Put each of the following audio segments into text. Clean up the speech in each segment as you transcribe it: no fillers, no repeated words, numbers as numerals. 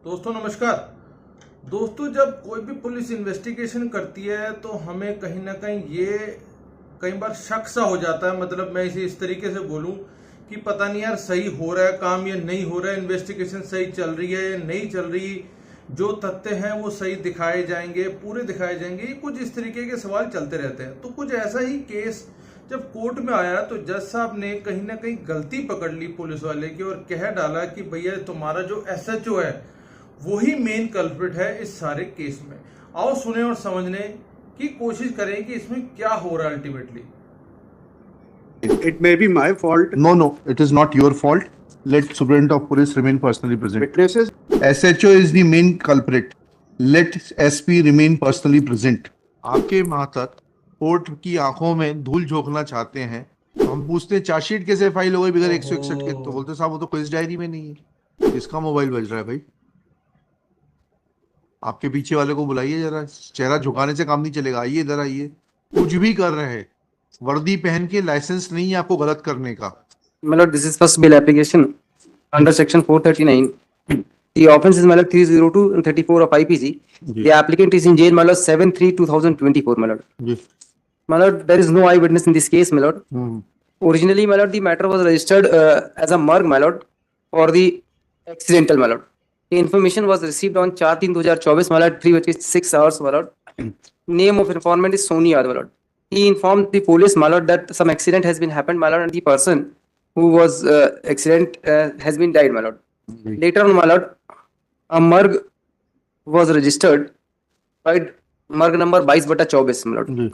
दोस्तों नमस्कार। दोस्तों, जब कोई भी पुलिस इन्वेस्टिगेशन करती है तो हमें कहीं ना कहीं ये कई बार शक सा हो जाता है। मतलब मैं इसे इस तरीके से बोलूं कि पता नहीं यार सही हो रहा है काम या नहीं हो रहा है, इन्वेस्टिगेशन सही चल रही है या नहीं चल रही, जो तथ्य हैं वो सही दिखाए जाएंगे, पूरे दिखाए जाएंगे, ये कुछ इस तरीके के सवाल चलते रहते हैं। तो कुछ ऐसा ही केस जब कोर्ट में आया तो जज साहब ने कहीं ना कहीं गलती पकड़ ली पुलिस वाले की और कह डाला कि भैया तुम्हारा जो एसएचओ है वही मेन कल्प्रिट है इस सारे केस में। आओ सुने और समझने की कोशिश करें कि इसमें क्या हो रहा है ultimately. It may be my fault. No, it is not your fault. Let Superintendent of Police remain personally present. Witnesses, SHO is the main culprit. Let SP remain personally present. आपके मातहत कोर्ट की आंखों में धूल झोंकना चाहते हैं तो हम पूछते हैं चार्जशीट कैसे फाइल हो गई बगैर 161 के, तो बोलते साहब वो तो केस डायरी में नहीं है। किसका मोबाइल बज रहा है भाई? आपके पीछे वाले को बुलाइए जरा, चेहरा झुकाने से काम नहीं चलेगा। आइए इधर आइए। कुछ भी कर रहे हैं, वर्दी पहन के लाइसेंस नहीं है आपको गलत करने का। My lord, this is first bail application under section 439. The offence is my lord 302 and 34 of IPC. Ji. The applicant is in jail, my lord 7/3/2024, my lord. Ji. My lord, there is no eyewitness in this case, my lord. Originally, my lord, the matter was registered as a morgue, my lord, for the accidental, my lord. The information was received on 4/3/2024, my lord, 3:06 hours, my lord. Name of informant is Soni Yadav, my lord. He informed the police, my lord, that some accident has been happened, my lord, and the person who was accident has been died, my lord. Later on, my lord, a morgue was registered by morgue number 22/24, my lord. Ji.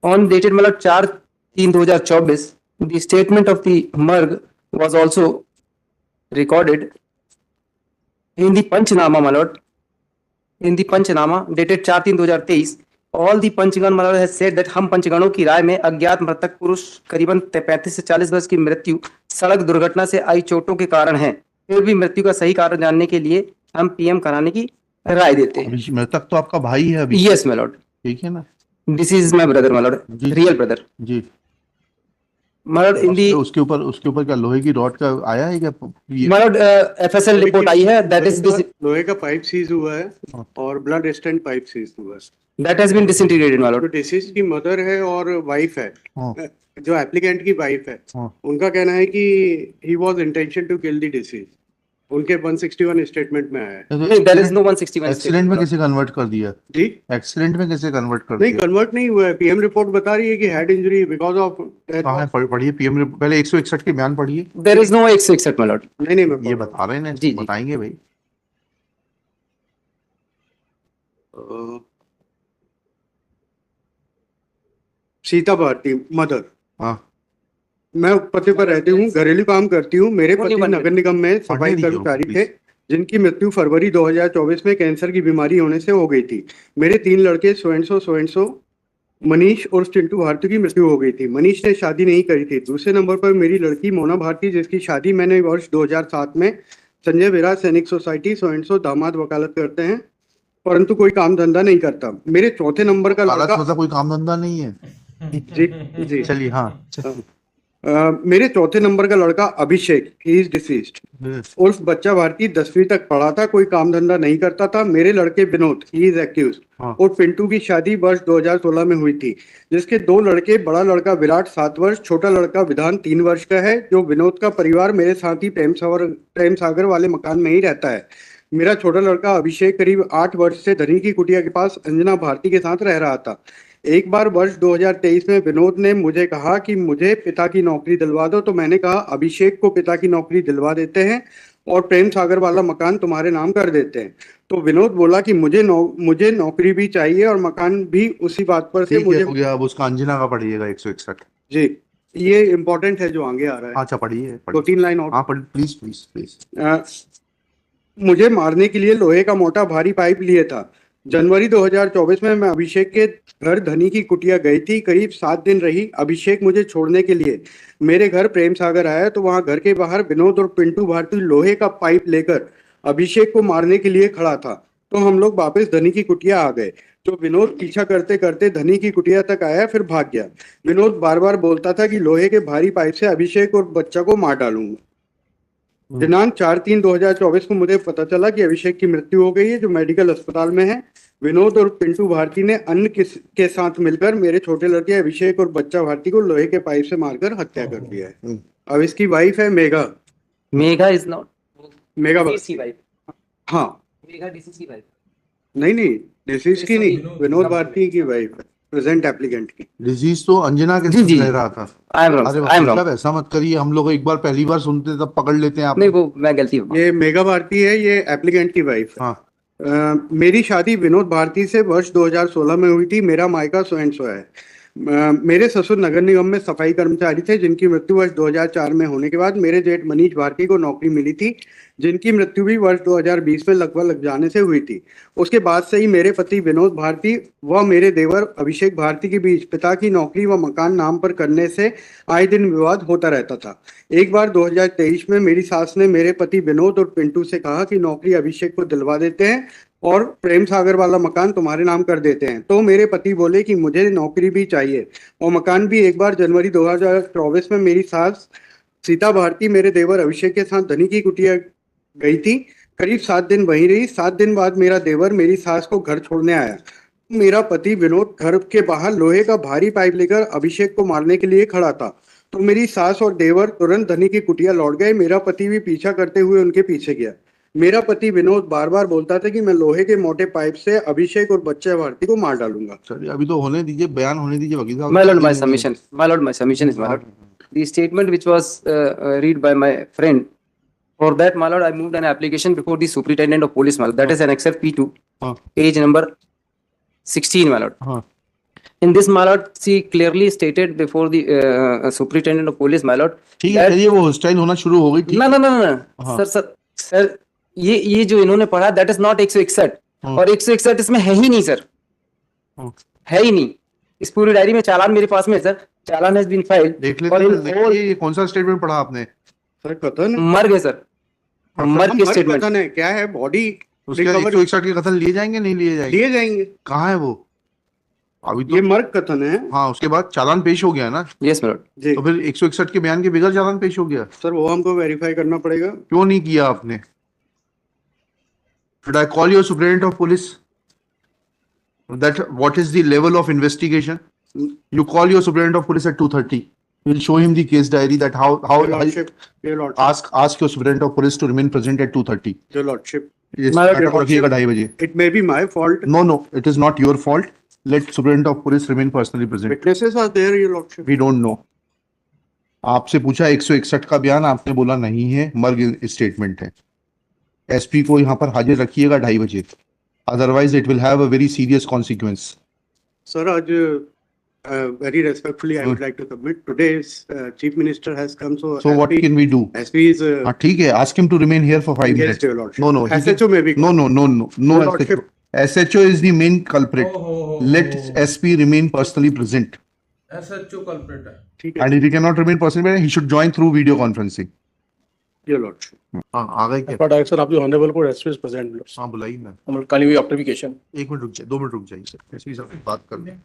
On dated, my lord, 4/3/2024, the statement of the morgue was also recorded in the Panchnama, my lord. In the Panchnama dated 4/3/2023, all the पंचगण मतलब has said that हम पंचगणों की राय में अज्ञात मृतक पुरुष करीबन 35 से 40 वर्ष की मृत्यु सड़क दुर्घटना से आई चोटों के कारण है। फिर भी मृत्यु का सही कारण जानने के लिए हम पीएम कराने की राय देते हैं। अभी मृतक तो आपका भाई है अभी। यस माय लॉर्ड, ठीक है ना? This is my brother my lord, ji. Real brother ji. My lord. इन दी उसके ऊपर क्या लोहे की रॉड का आया है क्या? माय लॉर्ड एफएसएल रिपोर्ट आई है, दैट इज लोहे का पाइप सीज हुआ है और ब्लड स्टेंट पाइप सीज हुआ है। That has been disintegrated my तो लॉर्ड। डिसीज की मदर है और वाइफ है, हाँ। जो एप्लीकेंट की वाइफ है, हाँ। उनका कहना है कि he was intention to kill the deceased. उनके 161 स्टेटमेंट में आया है। नहीं, देयर इज नो 161 एक्सीडेंट में कैसे कन्वर्ट कर दिया? जी एक्सीडेंट में कैसे कन्वर्ट कर नहीं, दिया? कन्वर्ट नहीं हुआ है। पीएम रिपोर्ट बता रही है कि हेड इंजरी बिकॉज ऑफ कहाँ है? पढ़िए पीएम पहले 161 के बयान पढ़िए। There is no 161 my lord. नहीं मैं ये बता रहे हैं ना, जी, जी। बताएंगे भाई। सीता भारती मदर। हाँ। मैं पते पर रहती हूँ, घरेलू काम करती हूँ। मेरे पति नगर निगम में सफाई पढ़ने दीजिए कर्मचारी उनको, थे, जिनकी मृत्यु फरवरी 2024 में कैंसर की बीमारी होने से हो गई थी। मेरे 3 लड़के सोएंसो मनीष और चिंटू भारती की मृत्यु हो गई थी। मनीष ने शादी नहीं करी थी। दूसरे नंबर पर मेरी लड़की मोना भारती, जिसकी शादी मैंने वर्ष 2007 में संजय विराज सैनिक सोसाइटी सोएंसो दामाद वकालत करते हैं, परंतु कोई काम धंधा नहीं करता। मेरे चौथे नंबर का लड़का कोई काम धंधा नहीं है। जी चलिए। हाँ। मेरे चौथे नंबर का लड़का अभिषेक, ही इज डिसीज्ड। उर्फ बच्चा भारती 10वीं तक पढ़ा था, कोई काम धंधा नहीं करता था। मेरे लड़के विनोद, ही इज एक्यूज्ड। हाँ। और पिंटू की शादी वर्ष 2016 में हुई थी, जिसके 2 लड़के, बड़ा लड़का विराट 7 वर्ष, छोटा लड़का विधान 3 वर्ष का है। जो विनोद का परिवार मेरे साथ ही प्रेम सागर वाले मकान में ही रहता है। मेरा छोटा लड़का अभिषेक करीब 8 वर्ष से धनी की कुटिया के पास अंजना भारती के साथ रह रहा था। एक बार वर्ष 2023 में विनोद ने मुझे कहा कि मुझे पिता की नौकरी दिलवा दो, तो मैंने कहा अभिषेक को पिता की नौकरी दिलवा देते हैं और प्रेम सागर वाला मकान तुम्हारे नाम कर देते हैं। तो विनोद बोला कि मुझे नौकरी भी चाहिए और मकान भी। उसी बात पर से मुझे हो गया। अब उसका अंजना का पढ़िएगा 161। जी, ये इम्पोर्टेंट है जो आगे आ रहा है। अच्छा पढ़िए। 2-3 लाइन और। हाँ प्लीज प्लीज प्लीज। मुझे मारने के लिए लोहे का मोटा भारी पाइप लिए था। जनवरी 2024 में मैं अभिषेक के घर धनी की कुटिया गई थी। करीब 7 दिन रही। अभिषेक मुझे छोड़ने के लिए मेरे घर प्रेम सागर आया, तो वहां घर के बाहर विनोद और पिंटू भारती लोहे का पाइप लेकर अभिषेक को मारने के लिए खड़ा था। तो हम लोग वापस धनी की कुटिया आ गए। तो विनोद पीछा करते करते धनी की कुटिया तक आया, फिर भाग गया। विनोद बार बार बोलता था कि लोहे के भारी पाइप से अभिषेक और बच्चा को मार डालूंगा। दिनांक 4/3/2024 को मुझे पता चला कि अभिषेक की मृत्यु हो गई है, जो मेडिकल अस्पताल में है। विनोद और पिंटू भारती ने अन्य के साथ मिलकर मेरे छोटे लड़के अभिषेक और बच्चा भारती को लोहे के पाइप से मारकर हत्या कर दिया है। अब इसकी वाइफ है Megha. Megha is not. Megha Deceased की wife. हाँ, Megha deceased की wife. नहीं, डिसीज की नहीं, विनोद भारती की वाइफ है, प्रेजेंट एप्लीकेंट की। डिजीज तो अंजना के जी, साथ जी। रह रहा था। I am wrong. अरे I am वकील wrong. साहब ऐसा मत करिए, हम लोग एक बार पहली बार सुनते हैं, तब पकड़ लेते हैं आप। नहीं, वो मैं गलती हूँ. ये मेघा भारती है, ये एप्लीकेंट की वाइफ है। हाँ, मेरी शादी विनोद भारती से वर्ष 2016 में हुई थी। मेरा मायका सो एंड सो है। मेरे ससुर नगर निगम में सफाई कर्मचारी थे, जिनकी मृत्यु वर्ष 2004 में होने के बाद मेरे जेठ मनीष भारती को नौकरी मिली थी, जिनकी मृत्यु भी वर्ष 2020 में लगभग लग जाने से हुई थी। उसके बाद से ही मेरे पति विनोद भारती व मेरे देवर अभिषेक भारती के बीच पिता की नौकरी व मकान नाम पर करने से आए दिन विवाद होता रहता था। एक बार 2023 में मेरी सास ने मेरे पति विनोद और पिंटू से कहा कि नौकरी अभिषेक को दिलवा देते हैं और प्रेम सागर वाला मकान तुम्हारे नाम कर देते हैं। तो मेरे पति बोले कि मुझे नौकरी भी चाहिए और मकान भी। एक बार जनवरी 2024 में मेरी सास सीता भारती मेरे देवर अभिषेक के साथ धनी की कुटिया गई थी। करीब 7 दिन वहीं रही। 7 दिन बाद मेरा देवर मेरी सास को घर छोड़ने आया। मेरा पति विनोद घर के बाहर लोहे का भारी पाइप लेकर अभिषेक को मारने के लिए खड़ा था, तो मेरी सास और देवर तुरंत धनी की कुटिया लौट गए। मेरा पति भी पीछा करते हुए उनके पीछे गया। मेरा पति विनोद बार बार बोलता था कि मैं लोहे के मोटे पाइप से अभिषेक और बच्चे भारती को मार डालूंगा। चलिए अभी तो होने दीजिए, बयान होने दीजिए वकील साहब। My lord, my submission. My lord, my submission is my lord. The statement which was read by my friend, for that, my lord, I moved an application before the superintendent of police, my lord. That is an Excel P2, हाँ, page number 16, my lord. हाँ, In this, my lord, she clearly stated before the superintendent of police, my lord. ठीक है, that- चलिए वो hostile होना शुरू हो गई। ठीक No, no, no, no, no. हाँ। सर, ये जो इन्होंने पढ़ा, that is not 161 हाँ। और 161 इसमें है ही नहीं सर, हाँ। है ही नहीं। इस पूरी डायरी में चालान मेरे पास में है sir, challan has been filed. देख लेते हैं, देखिए ये कौन सा स्टेटमेंट पढ़ा आपने? सर कथन है। मर गए सर, मर के स्टेटमेंट। कथन है, क्या है? बॉडी उसके रिकवर 161 के कथन लिए जाएंगे, नहीं लिए जाएंगे? लिए जाएंगे। कहाँ है वो अभी तो? ये मर्ग कथन है। हाँ, उसके बाद चालान पेश हो गया ना, यस my lord. जी तो फिर 161 के बयान के बगैर चालान पेश हो गया? सर, वो हमको वेरीफाई करना पड़ेगा। क्यों नहीं किया आपने? Should I call your superintendent of police? That what is the level of investigation? You call your superintendent of police at 2:30. We'll show him the case diary that how Your lordship, your lordship, ask your superintendent of police to remain present at 2:30. your lordship. Yes, My lord, matter को रखिएगा 2:30 बजे. It may be my fault. No, it is not your fault. Let superintendent of police remain personally present. Witnesses are there, your lordship. We don't know. आपसे पूछा 161 का बयान, आपने बोला नहीं है, मर्ग स्टेटमेंट है। एसपी को यहाँ पर हाजिर रखिएगा 2:30 बजे, otherwise it will have a very serious consequence. Sir, आज very respectfully, I would like to submit. Today's Chief Minister has come, So what can we do? SP is हाँ ठीक है, ask him to remain here for 5 yes, minutes. your lordship. No, SHO may be. No, Your lordship. SHO is the main culprit. Oh. Let SP remain personally present. SHO culprit है। ठीक है, And if he cannot remain personally present, he should join through video conferencing. your lordship. हाँ, आ गए क्या? But sir, आपकी honorable court SP is present. हाँ, बुलाइए ma'am. हम can you after vacation? 1 minute रुक जाइए, 2 मिनट रुक जाइए सर, एसपी साहब बात कर लें।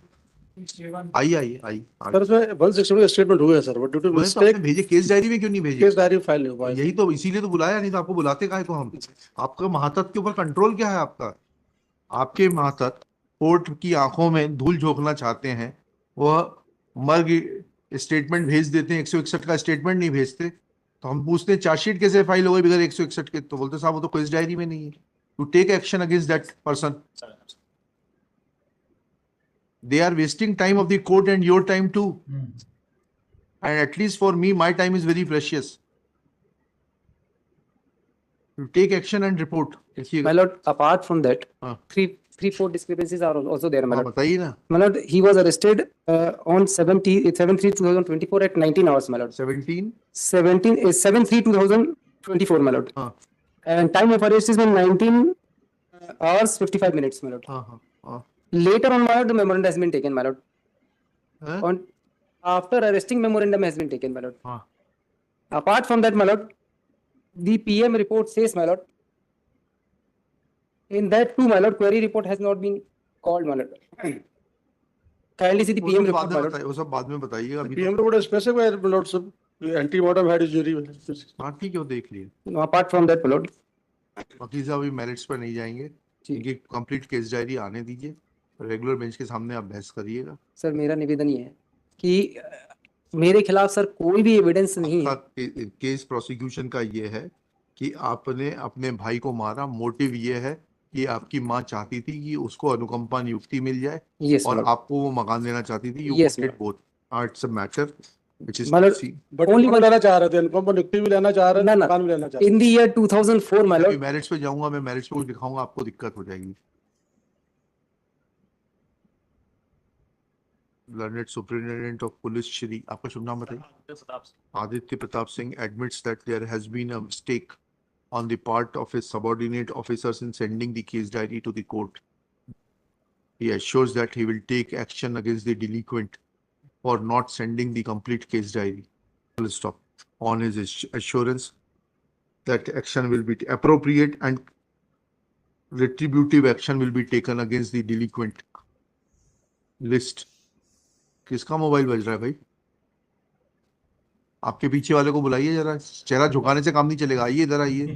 आइए। सर इसमें 161 का स्टेटमेंट हुआ है सर, बट ड्यू टू मैंने तो मिस्टेक आपने भेजे, केस डायरी में क्यों नहीं भेजे? केस डायरी फाइल नहीं हुआ है। यही तो, इसीलिए तो बुलाया, नहीं तो आपको बुलाते काहे को हम? आपका महातत के ऊपर कंट्रोल क्या है आपका? आपके महातत कोर्ट की आंखों में धूल झोंकना चाहते हैं, वह मर्ग स्टेटमेंट भेज देते हैं, 161 का स्टेटमेंट नहीं भेजते। तो हम पूछते हैं चार्जशीट कैसे फाइल हो गई बगैर 161 के? तो बोलते साहब वो तो केस डायरी में नहीं है। To take action against that person. They are wasting time of the court and your time too. And at least for me, my time is very precious. You take action and report. देखिएगा। My lord, apart from that, हाँ। three, 4 discrepancies are also there, my हाँ, lord. बताइए ना। My lord, he was arrested on 7/3/2024 at 19 hours, my lord. 17. 7/3/2024, my lord. हाँ, And time of arrest is been 19 hours 55 minutes, my lord. हाँ। Later on, my lord, the memorandum has been taken, my lord. हाँ, On after arresting, memorandum has been taken, my lord. हाँ। Apart from that, my lord, the PM report says, my lord, in that too, my lord, query report has not been called, my lord. Kindly see the वो PM सब report, बाद my में lord. बताइए, वो सब बाद में बताइएगा। अभी PM report is specified, my lord, sir. Anti-mortem head injury. हाँ ठीक है, वो देख लिए। Apart from that, my lord, वकील साहब अभी मेरिट्स पर नहीं जाएंगे, इनकी कंप्लीट केस डायरी आने दीजिए, रेगुलर बेंच के सामने आप बहस करिएगा। सर मेरा निवेदन ये है कि मेरे खिलाफ सर कोई भी एविडेंस नहीं है। आपका केस प्रोसिक्यूशन का ये है कि आपने अपने भाई को मारा, मोटिव ये है कि आपकी माँ चाहती थी कि उसको अनुकंपा नियुक्ति मिल जाए Yes, और my lord. आपको वो मकान देना चाहती थी। Yes, You both. It's a matter which is मतलब But Only only one- लेना चाह रहे थे, अनुपम पर नियुक्ति भी लेना चाह रहे ना, थे, ना। मकान भी लेना चाह रहे In the year 2004, my अभी lord, मैरिज पे जाऊंगा, मैं मैरिज पे कुछ दिखाऊंगा, आपको दिक्कत हो जाएगी। Learned Superintendent of Police Shri, आपका शुभ नाम बताइए। Aditya Pratap Singh admits that there has been a mistake on the part of his subordinate officers in sending the case diary to the court. He assures that he will take action against the delinquent for not sending the complete case diary. Full stop. On his assurance that action will be appropriate and retributive action will be taken against the delinquent. List. किसका mobile बज रहा है भाई? आपके पीछे वाले को बुलाइए जरा, चेहरा झुकाने से काम नहीं चलेगा। आइए इधर आइए।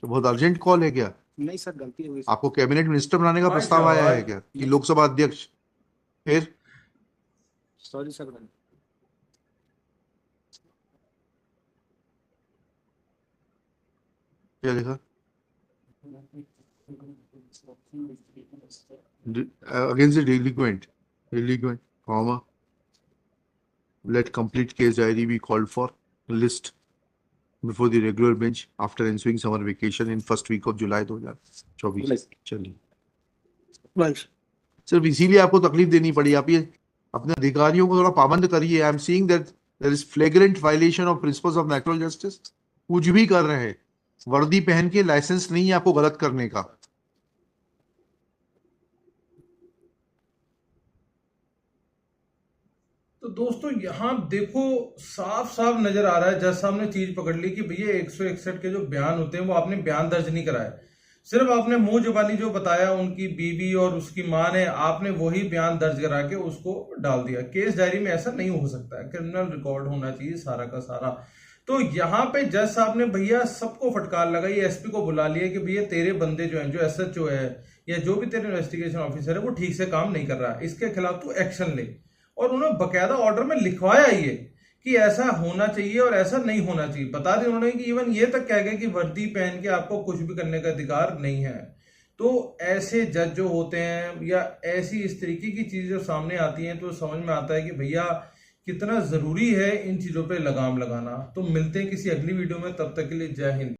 तो बहुत अर्जेंट कॉल है क्या? नहीं सर गलती हो गई। आपको कैबिनेट मिनिस्टर बनाने का हाँ, प्रस्ताव क्या आया बात है क्या कि लोकसभा अध्यक्ष? फिर सॉरी सर। क्या लिखा? Against the delinquent, comma, let complete case diary be called for, list before the regular bench after ensuing summer vacation in first week of July 2024। चलिए, Right. सिर्फ इसीलिए आपको तकलीफ देनी पड़ी। आप ये अपने अधिकारियों को थोड़ा पाबंद करिए। I am seeing that there is flagrant violation of principles of natural justice. कुछ भी कर रहे हैं, वर्दी पहन के लाइसेंस नहीं है आपको गलत करने का। तो दोस्तों यहाँ देखो, साफ साफ नजर आ रहा है, जज साहब ने चीज पकड़ ली कि भैया 161 के जो बयान होते हैं वो आपने बयान दर्ज नहीं कराए, सिर्फ आपने मुंह जुबानी जो बताया उनकी बीवी और उसकी मां ने, आपने वही बयान दर्ज करा के उसको डाल दिया। केस डायरी में ऐसा नहीं हो सकता है, क्रिमिनल रिकॉर्ड होना चाहिए सारा का सारा। तो यहाँ पे जज साहब ने भैया सबको फटकार लगाई, एसपी को बुला लिया कि भैया तेरे बंदे जो हैं, जो एसएचओ है या जो भी तेरे इन्वेस्टिगेशन ऑफिसर है वो ठीक से काम नहीं कर रहा है, इसके खिलाफ तू एक्शन ले। और उन्होंने बकायदा ऑर्डर में लिखवाया ये कि ऐसा होना चाहिए और ऐसा नहीं होना चाहिए। बता दें उन्होंने कि इवन ये तक कह गए कि वर्दी पहन के आपको कुछ भी करने का अधिकार नहीं है। तो ऐसे जज जो होते हैं या ऐसी इस तरीके की चीजें जो सामने आती हैं तो समझ में आता है कि भैया कितना जरूरी है इन चीजों पे लगाम लगाना। तो मिलते हैं किसी अगली वीडियो में, तब तक के लिए जय हिंद।